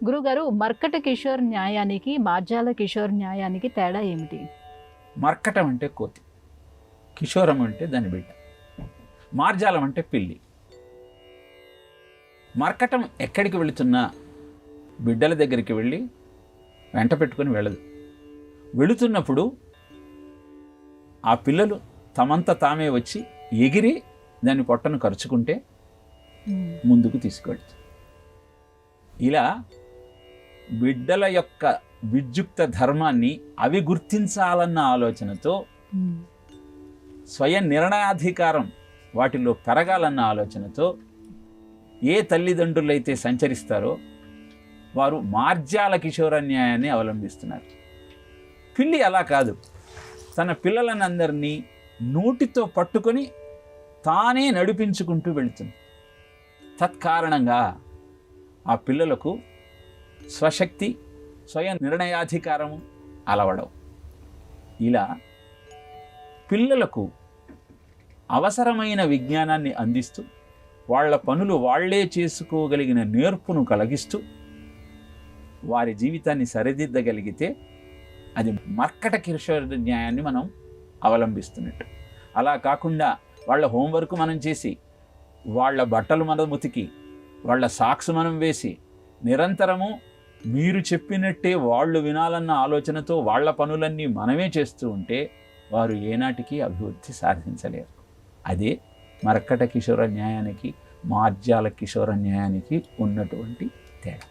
గురుగారు, మర్కట కిషోర్ న్యాయానికి, మార్జాల కిషోర్ న్యాయానికి తేడా ఏమిటి? మర్కటం అంటే కోతి, కిషోరం అంటే దాని బిడ్డ, మార్జాలం అంటే పిల్లి. మర్కటం ఎక్కడికి వెళుతున్నా బిడ్డల దగ్గరికి వెళ్ళి వెంట పెట్టుకొని వెళ్ళదు. వెళుతున్నప్పుడు ఆ పిల్లలు తమంత తామే వచ్చి ఎగిరి దాని పొట్టను ఖర్చుకుంటే ముందుకు తీసుకెళ్తుంది. ఇలా బిడ్డల యొక్క విద్యుక్త ధర్మాన్ని అవి గుర్తించాలన్న ఆలోచనతో, స్వయం నిర్ణయాధికారం వాటిలో పెరగాలన్న ఆలోచనతో ఏ తల్లిదండ్రులైతే సంచరిస్తారో వారు మార్జాల కిషోర న్యాయాన్ని అవలంబిస్తున్నారు. పిల్లి అలా కాదు, తన పిల్లలనందరినీ నోటితో పట్టుకొని తానే నడిపించుకుంటూ వెళుతుంది. తత్కారణంగా ఆ పిల్లలకు స్వశక్తి, స్వయం నిర్ణయాధికారము అలవడవు. ఇలా పిల్లలకు అవసరమైన విజ్ఞానాన్ని అందిస్తూ, వాళ్ళ పనులు వాళ్లే చేసుకోగలిగిన నేర్పును కలిగిస్తూ వారి జీవితాన్ని సరిదిద్దగలిగితే అది మర్కట కిషోర న్యాయాన్ని మనం అవలంబిస్తున్నట్టు. అలా కాకుండా వాళ్ళ హోంవర్క్ మనం చేసి, వాళ్ళ బట్టలు మనం ఉతికి, వాళ్ళ సాక్స్ మనం వేసి, నిరంతరము మీరు చెప్పినట్టే వాళ్ళు వినాలన్న ఆలోచనతో వాళ్ళ పనులన్నీ మనమే చేస్తూ ఉంటే వారు ఏనాటికి అభివృద్ధి సాధించలేరు. అదే మర్కట కిషోర న్యాయానికి, మార్జాల కిషోర న్యాయానికి ఉన్నటువంటి తేడా.